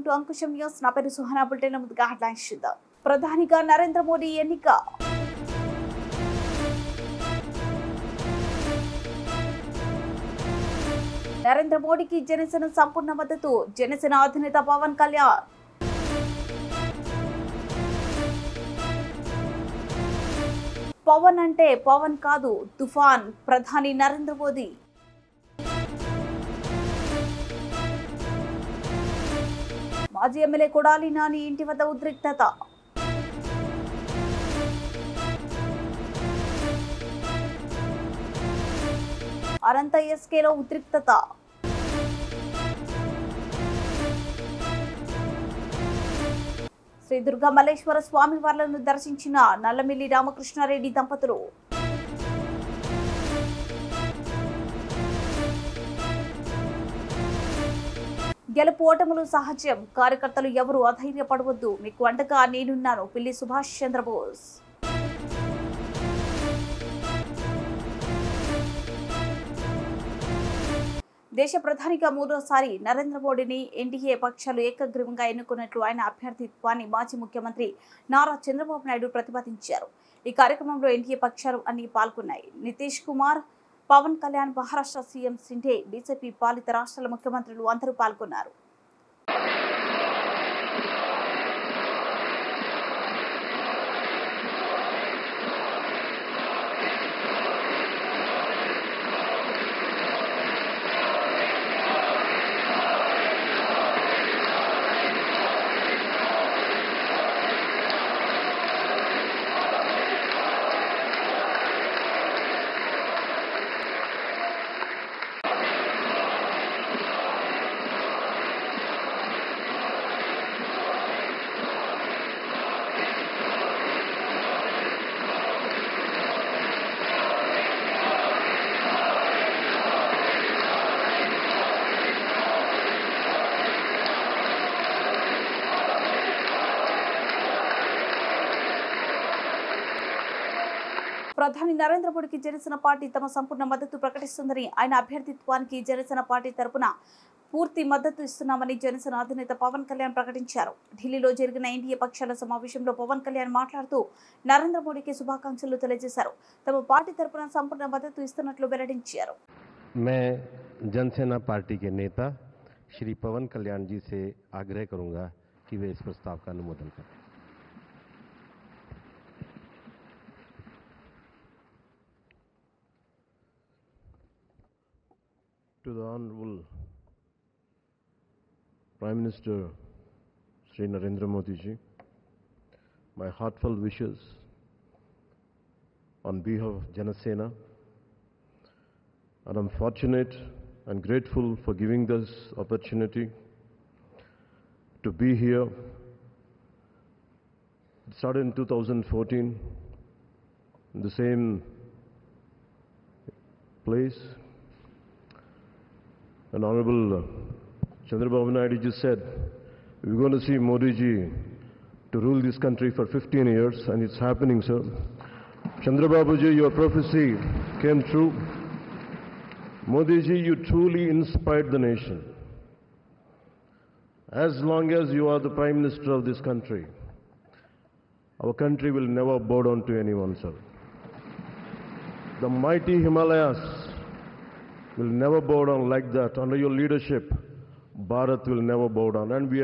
To Ankusam news. నా పేరు Suhana. Bulletin ముందుగా హెడ్లైన్స్ చూద్దాం. ప్రధానిగా నరేంద్ర మోడీ ఎన్నిక. నరేంద్ర మోడీకి జనసేన సంపూర్ణ మద్దతు. జనసేన అధినేత పవన్ కళ్యాణ్. పవన్ అంటే పవన్ కాదు, తుఫాన్. ప్రధాని నరేంద్ర మోదీ. మాజీ ఎమ్మెల్యే కొడాలి నాని ఇంటి వద్ద ఉద్రిక్తత. అనంత ఎస్కేలో ఉద్రిక్తత. శ్రీ దుర్గా మల్లేశ్వర స్వామి వార్లను దర్శించిన నల్లమిల్లి రామకృష్ణారెడ్డి దంపతులు. గెలుపు ఓటములు సహజం. కార్యకర్తలు ఎవరు అధైర్యపడవద్దు. మీకు అండగా నేనున్నాను. పిల్లి సుభాష్ చంద్రబోస్. దేశ ప్రధానిగా మూడోసారి నరేంద్ర మోడీని ఎన్డీఏ పక్షాలు ఏకగ్రీవంగా ఎన్నుకున్నట్లు ఆయన అభ్యర్థిత్వాన్ని మాజీ ముఖ్యమంత్రి నారా చంద్రబాబు నాయుడు ప్రతిపాదించారు. ఈ కార్యక్రమంలో ఎన్డీఏ పక్షాలు అన్ని పాల్గొన్నాయి. నితీష్ కుమార్, పవన్ కళ్యాణ్, మహారాష్ట్ర సీఎం సిండే, బీజేపీ పాలిత రాష్ట్రాల ముఖ్యమంత్రులు అందరూ పాల్గొన్నారు. ప్రధాని నరేంద్ర మోడీకి జనసేన పార్టీ తమ సంపూర్ణ మద్దతు ప్రకటిస్తుందని, ఆయన అభ్యర్థిత్వానికి జనసేన పార్టీ తరపున పూర్తి మద్దతు ఇస్తున్నామని జనసేన అధినేత పవన్ కళ్యాణ్ ప్రకటించారు. ఢిల్లీలో జరిగిన ఎన్డీఏ పక్షాల సమావేశంలో పవన్ కళ్యాణ్ మాట్లాడుతూ నరేంద్ర మోడీకి శుభాకాంక్షలు తెలియజేశారు. తమ పార్టీ తరపున సంపూర్ణ మద్దతు ఇస్తున్నట్లు వెల్లడించారు. मैं जनसेना पार्टी के नेता श्री पवन कल्याण जी से आग्रह करूंगा कि वे इस प्रस्ताव का अनुमोदन करें. To the Honorable Prime Minister Shri Narendra Modi ji, my heartfelt wishes on behalf of Janasena, and I'm fortunate and grateful for giving this opportunity to be here. It started in 2014 in the same place. And Honorable Chandrababu Naidu ji said, we're going to see Modi ji to rule this country for 15 years, and it's happening, sir. Chandrababu ji, your prophecy came true. Modi ji, you truly inspired the nation. As long as you are the Prime Minister of this country, our country will never bow down to anyone, sir. The mighty Himalayas will never bow down like that. Under your leadership, Bharat will never bow down. And we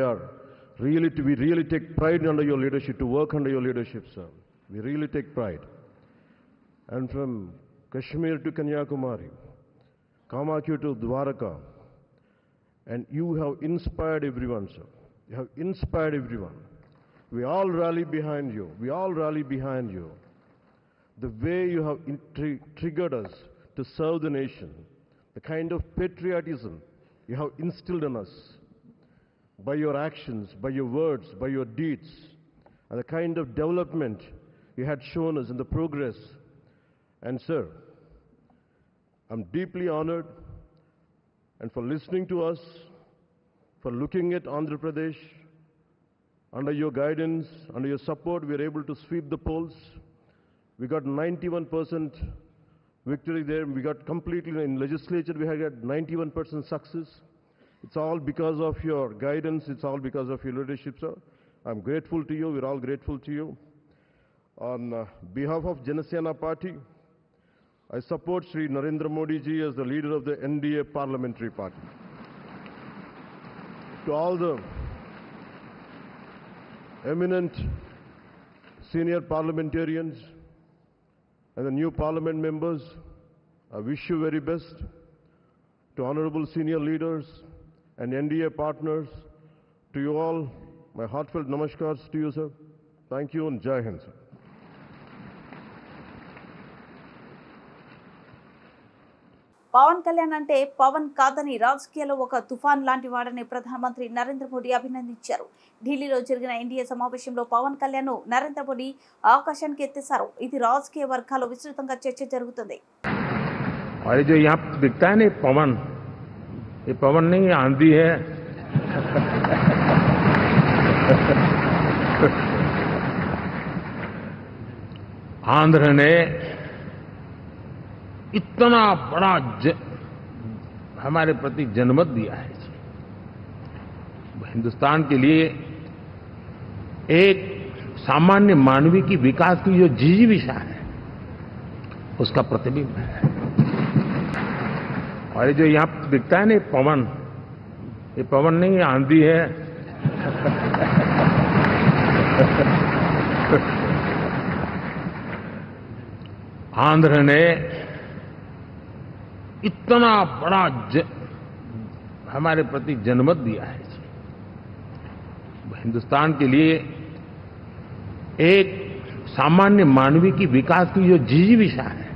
really take pride under your leadership, to work under your leadership, sir. We really take pride. And from Kashmir to Kanyakumari, Kamakya to Dwaraka, and you have inspired everyone, sir. You have inspired everyone. We all rally behind you. We all rally behind you. The way you have triggered us to serve the nation, the kind of patriotism you have instilled in us by your actions, by your words, by your deeds, and the kind of development you had shown us in the progress. And sir, I'm deeply honored, and for listening to us, for looking at Andhra Pradesh. Under your guidance, under your support, we are able to sweep the polls. We got 91% victory there. We got completely in legislature, we had 91% success. It's all because of your guidance. It's all because of your leadership, sir. I'm grateful to you. We're all grateful to you. On behalf of Janasena Party, I support Sri Narendra Modi ji as the leader of the NDA Parliamentary Party. To all the eminent senior parliamentarians and the new parliament members, I wish you very best. To honorable senior leaders and NDA partners, to you all, my heartfelt namaskars to you, sir. Thank you and Jai Hind, sir. Pawan Kalyan అంటే పవన్ కాదని రాజకీయాల్లో ఒక తుఫాన్ లాంటి వాడని ప్రధానమంత్రి నరేంద్ర మోడీ అభినందించారు. ఢిల్లీలో జరిగిన ఎన్డీఏ సమావేశంలో పవన్ కళ్యాణ్ నరేంద్ర మోడీ ఆకాశానికి ఎత్తేశారు. ఇది రాజకీయ వర్గాల్లో విస్తృతంగా చర్చ జరుగుతుంది. और जो यहाँ दिखता है ना पवन, ये पवन नहीं आंधी है. आंध्र ने इतना बड़ा हमारे प्रति जनमत दिया है. हिंदुस्तान के लिए एक सामान्य मानवीय की विकास की जो जिजीविषा है उसका प्रतिबिंब है. और ये जो यहाँ दिखता है ना पवन, ये पवन नहीं आंधी है. आंध्र ने इतना बड़ा हमारे प्रति जनमत दिया है. हिंदुस्तान के लिए एक सामान्य मानवीय की विकास की जो जिजीविषा है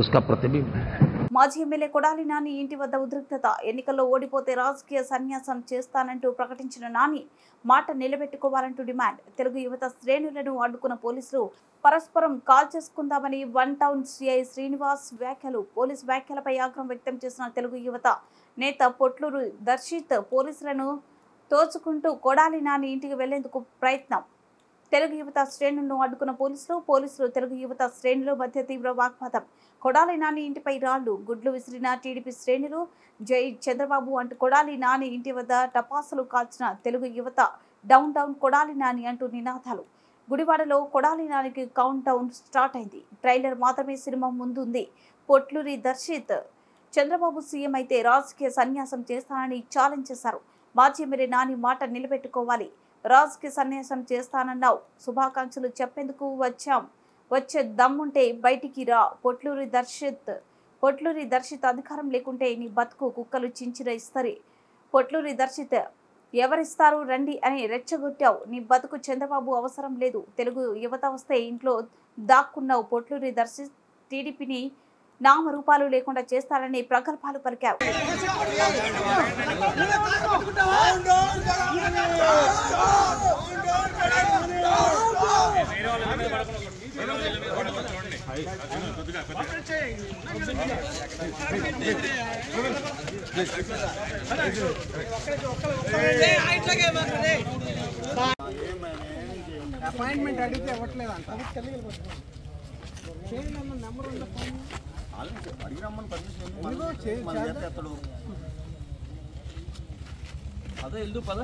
उसका प्रतिबिंब है. మాజీ ఎమ్మెల్యే కొడాలి నాని ఇంటి వద్ద ఉద్రిక్తత. ఎన్నికల్లో ఓడిపోతే రాజకీయ సన్యాసం చేస్తానంటూ ప్రకటించిన నాని మాట నిలబెట్టుకోవాలంటూ డిమాండ్. తెలుగు యువత శ్రేణులను అడ్డుకున్న పోలీసులు పరస్పరం కాల్ చేసుకుందామని వన్ టౌన్ సిఐ శ్రీనివాస్ వ్యాఖ్యలు. పోలీసు వ్యాఖ్యలపై ఆగ్రహం వ్యక్తం చేసిన తెలుగు యువత నేత పొట్లూరు దర్శిత్ పోలీసులను తోచుకుంటూ కొడాలి నాని ఇంటికి వెళ్లేందుకు ప్రయత్నం. తెలుగు యువత శ్రేణులను అడ్డుకున్న పోలీసులు తెలుగు యువత శ్రేణుల మధ్య తీవ్ర వాగ్వాదం. కొడాలి నాని ఇంటిపై రాళ్లు గుడ్లు విసిరిన టీడీపీ శ్రేణులు. జై చంద్రబాబు అంటూ కొడాలి నాని ఇంటి వద్ద టపాసులు కాల్చిన తెలుగు యువత. డౌన్ డౌన్ కొడాలి నాని అంటూ నినాదాలు. గుడివాడలో కొడాలి నానికి కౌంట్ డౌన్ స్టార్ట్ అయింది. ట్రైలర్ మాత్రమే సినిమా ముందుంది. పొట్లూరి దర్శిత్ చంద్రబాబు సీఎం అయితే రాజకీయ సన్యాసం చేస్తానని ఛాలెంజ్ చేశారు. మాజీ ఎమ్మెల్యే నాని మాట నిలబెట్టుకోవాలి. రాజకీయ సన్యాసం చేస్తానన్నావు, శుభాకాంక్షలు చెప్పేందుకు వచ్చే దమ్ముంటే బయటికి రా. పొట్లూరి దర్శిత్ అధికారం లేకుంటే నీ బతుకు కుక్కలు చించిన ఇస్తరి. పొట్లూరి దర్శిత్ ఎవరిస్తారు రండి అని రెచ్చగొట్టావు. నీ బతుకు చంద్రబాబు అవసరం లేదు. తెలుగు యువత వస్తే ఇంట్లో దాక్కున్నావు. పొట్లూరి దర్శిత్ టీడీపీని నామరూపాలు లేకుండా చేస్తారని ప్రగల్భాలు పలికారు. అపాయింట్మెంట్ అడిగితే ఇవ్వట్లేదంట. అడిగిరమ్మని పర్మిషన్ అదే వెళ్దు పద.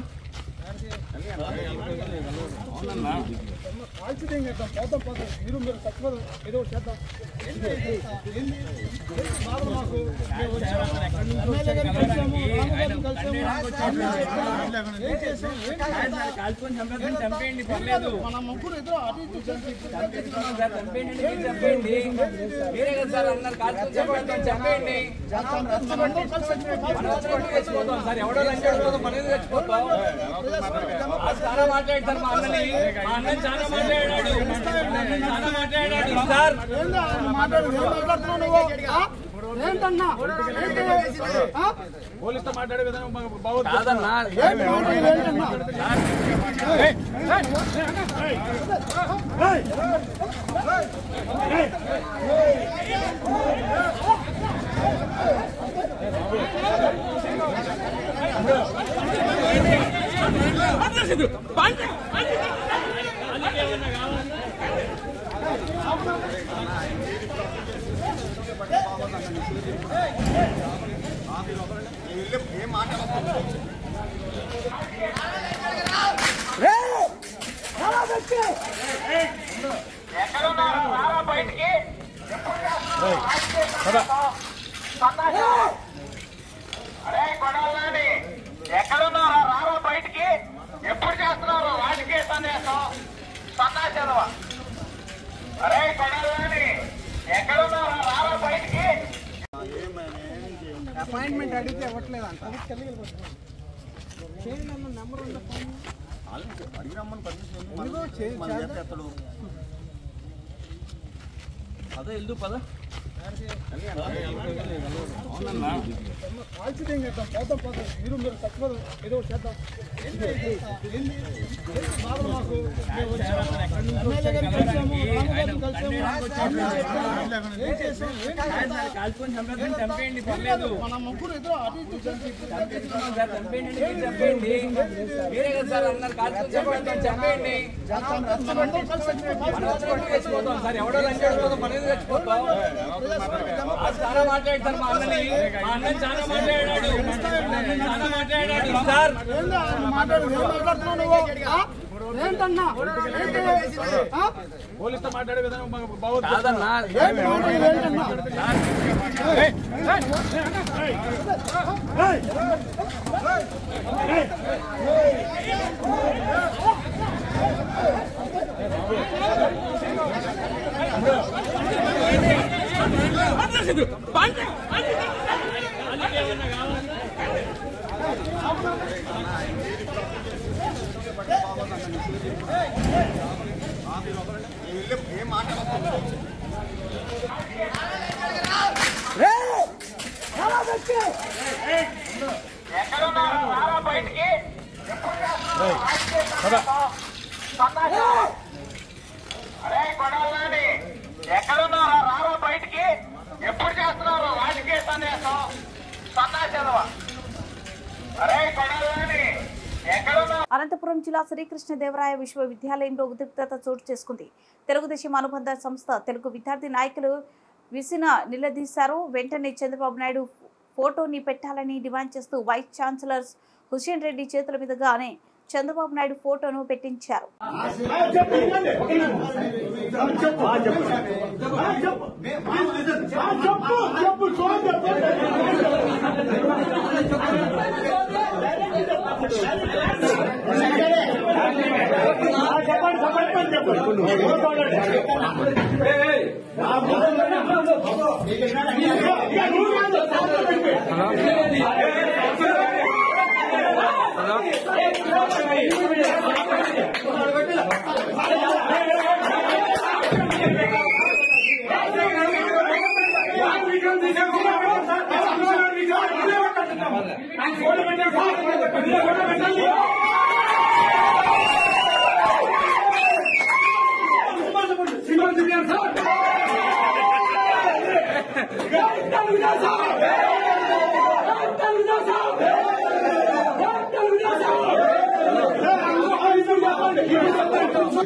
ఆల్చిదేం చేద్దాం, పోతాం పోతాం. మీరు తక్కువ ఏదో చేద్దాం. మన ముగ్గురు ఎదురు అటు చెప్పండి. చాలా మాట్లాడతారు. మా అన్నని చాలా మాట్లాడాడు సార్. మాట్లాడుతున్నావు నువ్వు ఏంటన్నా? పోలీసుతో మాట్లాడే విధానం బాగుంది. ఎక్కడున్నారా రారా బయటికి ఎప్పుడు చేస్తున్నారు రాజకీయ సందేశం సన్నాసేవ అరే కొడాలని ఎక్కడున్నారా రారా బయటికి అపాయింట్మెంట్ అడిగితే ఇవ్వట్లేదంట నెంబర్ అడిగిరమ్మని అదే వెళ్దు పద ఆల్చిదేం చేద్దాం పోతాం పోతాం మీరు చచ్చిపోదాం ఏదో చేద్దాం మాకు చంపేయండి పర్లేదు మన ముగ్గురు ఎదురు అటు ఇటు చంపేయండి మీరే కదా సార్ అందరు కాల్చుకొని చంపేయండి చచ్చిపోతాం సార్ ఎవడో చచ్చిపోతాం మనది చచ్చిపోతాం చాలా మాట్లాడతారు మా అన్నని చాలా మాట్లాడాడు సార్ ఏంటన్నా పోలీసుతో మాట్లాడే విధానం బాగుంది కాదన్నా ఎక్కడున్నారా రారా బయటికి అరే కొడాలని ఎక్కడున్నారా రారా బయటికి ఎప్పుడు చేస్తున్నారు రాజకీయ సందేశం సన్నాసేవ అరే కొడాలని ఎక్కడున్నా. అనంతపురం జిల్లా శ్రీకృష్ణదేవరాయ విశ్వవిద్యాలయంలో ఉద్రిక్తత చోటు చేసుకుంది. తెలుగుదేశం అనుబంధ సంస్థ తెలుగు విద్యార్థి నాయకులు నిలదీశారు. వెంటనే చంద్రబాబు నాయుడు ఫోటోని పెట్టాలని డిమాండ్ చేస్తూ వైస్ ఛాన్సలర్ హుసేన్ రెడ్డి చేతుల మీదుగానే చంద్రబాబు నాయుడు ఫోటోను పెట్టించారు.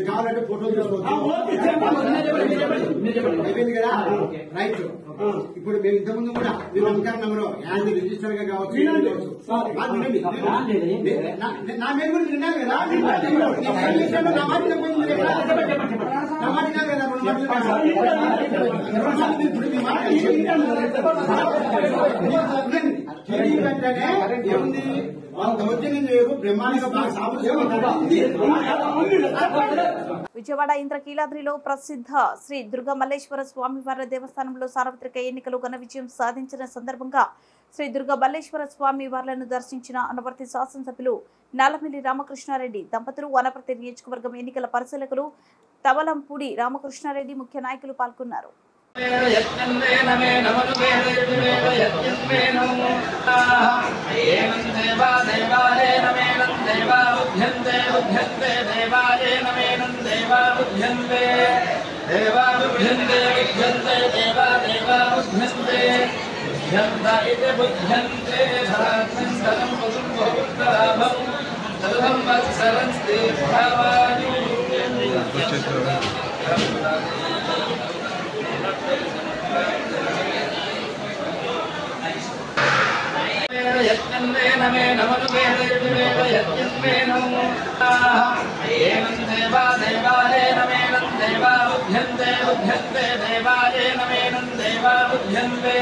కావాలంటే ఫోటో అయిపోయింది కదా రైట్. ఇప్పుడు మేము ఇంతకుముందు కూడా మీరు అధికార నెంబరు యాంటీ రిజిస్టర్ గా కావచ్చు నా మీద కూడా విన్నాను కదా నా మాట విజయవాడ ఇంద్రకీలాద్రిలో ప్రసిద్ధ శ్రీ దుర్గా మల్లేశ్వర స్వామివార్ల దేవస్థానంలో సార్వత్రిక ఎన్నికలు ఘన విజయం సాధించిన సందర్భంగా శ్రీ దుర్గా మల్లేశ్వర స్వామివార్లను దర్శించిన అనపర్తి శాసనసభ్యులు నల్లమిల్లి రామకృష్ణారెడ్డి దంపతులు, అనపర్తి నియోజకవర్గం ఎన్నికల పరిశీలకులు తవలంపూడి రామకృష్ణారెడ్డి ముఖ్య నాయకులు పాల్గొన్నారు. मे नमः वेदयतिमेव यज्ञस्मे नमो एवं देवा देवालयेन मेनं देवा बुध्यन्ते बुध्यन्ते देवालयेन मेनं देवा बुध्यन्ते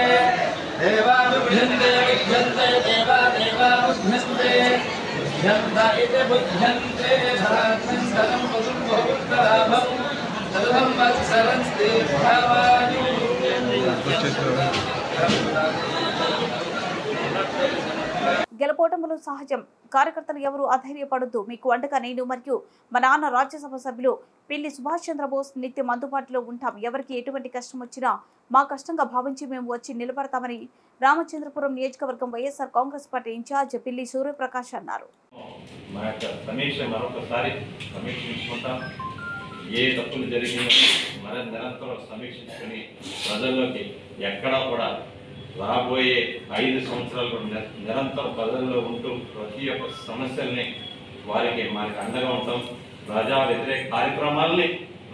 देवा बुध्यन्ते बुध्यन्ते देवा देवा बुध्यन्ते बुध्यन्त इति बुध्यन्ते धरात्मं धनं वसुं बहुत्तराभं सर्वं वत्सरन्ति भावानि గెలుపోటములు సహజం. కార్యకర్తలు ఎవరు అధైర్యపడొద్దు. మీకు అండగా నేను మరియు మా నాన్న రాజ్యసభ సభ్యులు పిల్లి సుభాష్ చంద్రబోస్ నిత్యం అందుబాటులో ఉంటాం. ఎవరికి ఎటువంటి కష్టం వచ్చినా మా కష్టంగా భావించి మేము వచ్చి నిలబడతామని రామచంద్రపురం నియోజకవర్గం వైఎస్ఆర్ కాంగ్రెస్ పార్టీ ఇన్ఛార్జ్ పిల్లి సూర్యప్రకాష్ అన్నారు. ఏ తప్పులు జరిగినా నిరంతరం సమీక్షించుకొని ప్రజల్లోకి ఎక్కడా కూడా రాబోయే 5 సంవత్సరాలు కూడా నిరంతరం ప్రజల్లో ఉంటూ ప్రతి ఒక్క సమస్యల్ని మనకి అండగా ఉంటాం. ప్రజా వ్యతిరేక కార్యక్రమాల్ని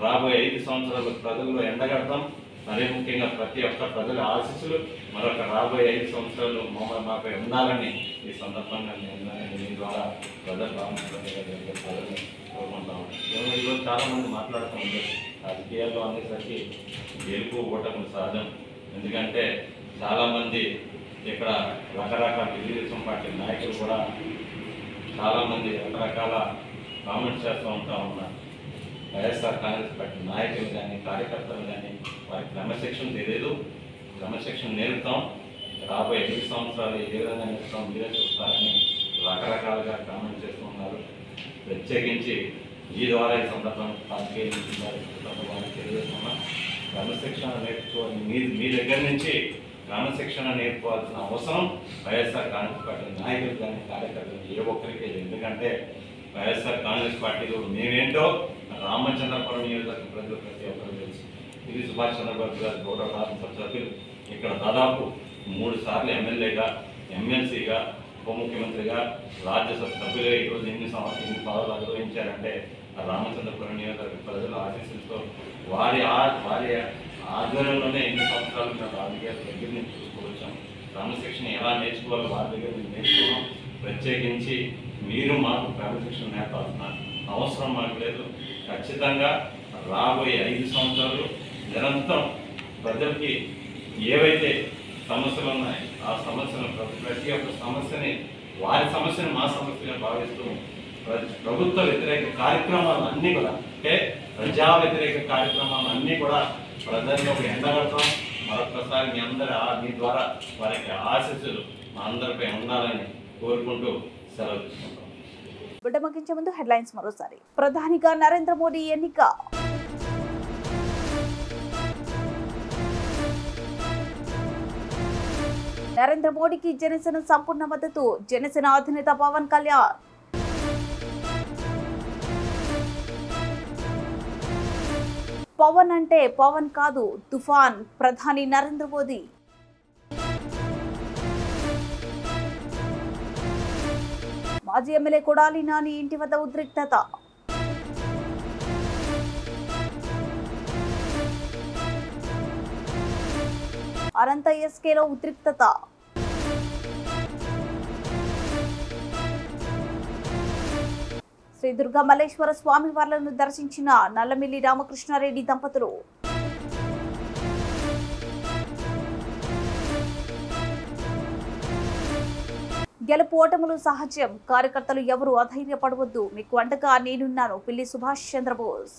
రాబోయే 5 సంవత్సరాలు ప్రజల్లో ఎండగడతాం. మరీ ముఖ్యంగా ప్రతి ఒక్క ప్రజల ఆశీస్సులు మరొక రాబోయే 5 సంవత్సరాలు మాపై ఉండాలని ఈ సందర్భంగా దీని ద్వారా ప్రజల్ని కోరుకుంటాం. ఈరోజు చాలామంది మాట్లాడుతూ ఉంటారు రాజకీయాల్లో అనేసరికి గెలుపు ఓటములు సహజం. ఎందుకంటే చాలామంది ఇక్కడ రకరకాల తెలుగుదేశం పార్టీ నాయకులు కూడా చాలామంది రకరకాల కామెంట్స్ చేస్తూ ఉన్నారు. వైఎస్ఆర్ కాంగ్రెస్ పార్టీ నాయకులు కానీ కార్యకర్తలు కానీ వారికి క్రమశిక్షణ తెలియదు. క్రమశిక్షణ నేర్పుతాం. రాబోయే 5 సంవత్సరాలు ఏ విధంగా నేర్పుతాం మీరే చూస్తారని రకరకాలుగా కామెంట్ చేస్తూ ఉన్నారు. ప్రత్యేకించి ఈ ద్వారా ఈ సందర్భంగా రాజకీయ తెలియజేస్తున్నాం. క్రమశిక్షణ నేర్చుకోవాలి. మీ దగ్గర నుంచి క్రమశిక్షణ నేర్చుకోవాల్సిన అవసరం వైఎస్ఆర్ కాంగ్రెస్ పార్టీ నాయకులు కానీ కార్యకర్తలు ఏ ఒక్కరికి. ఎందుకంటే వైఎస్ఆర్ కాంగ్రెస్ పార్టీలో మేమేంటో రామచంద్రపురం నియోజకవర్గ ప్రజలు ప్రతి ఒక్కరు తెలుసు. ఇది సుభాష్ చంద్రబాబు గారు గౌరవ రాజ్యసభ సభ్యులు ఇక్కడ దాదాపు 3 సార్లు ఎమ్మెల్యేగా, ఎమ్మెల్సీగా, ఉప ముఖ్యమంత్రిగా, రాజ్యసభ సభ్యులుగా ఈరోజు ఎన్ని పదవులు నిర్వహించారంటే రామచంద్రపురం నియోజకవర్గ ప్రజల ఆశీస్సులతో వారి ఆధ్వర్యంలోనే ఎన్ని సంవత్సరాలు మేము రాజకీయాల దగ్గర నుంచి చూసుకోవచ్చాం. క్రమశిక్షణ ఎలా నేర్చుకోవాలో వారి దగ్గర మేము నేర్చుకున్నాం. ప్రత్యేకించి మీరు మాకు క్రమశిక్షణ నేర్పాల్సిన అవసరం మాకు లేదు. ఖచ్చితంగా రాబోయే 5 సంవత్సరాలు నిరంతరం ప్రజలకి ఏవైతే సమస్యలు ఉన్నాయి ఆ సమస్యలను ప్రతి ఒక్క సమస్యని వారి సమస్యను మా సమస్యగా భావిస్తూ ప్రభుత్వ వ్యతిరేక కార్యక్రమాలు అన్నీ కూడా అంటే ప్రజా వ్యతిరేక కార్యక్రమాలు అన్నీ కూడా ప్రజల్లోకి ఎండగడతాం. మరొకసారి మీ ద్వారా వారికి ఆశీస్సులు మా అందరిపై ఉండాలని కోరుకుంటూ సెలవు తీసుకుంటాం. బిడ్డ ముగించే ముందు హెడ్లైన్స్ మరోసారి. ప్రధానిగా నరేంద్ర మోడీ ఎన్నిక. నరేంద్ర మోడీకి జనసేన సంపూర్ణ మద్దతు. జనసేన అధినేత పవన్ కళ్యాణ్. పవన్ అంటే పవన్ కాదు తుఫాన్. ప్రధాని నరేంద్ర మోదీ. మాజీ ఎమ్మెల్యే కొడాలి నాని ఇంటి వద్ద ఉద్రిక్తత. అనంత ఎస్కేలో ఉద్రిక్తత. శ్రీ దుర్గా మల్లేశ్వర స్వామి వార్లను దర్శించిన నల్లమిల్లి రామకృష్ణారెడ్డి దంపతులు. గెలుపు ఓటములు సహజం. కార్యకర్తలు ఎవరు అధైర్యపడవద్దు. మీకు అండగా నేనున్నాను. పిల్లి సుభాష్ చంద్రబోస్.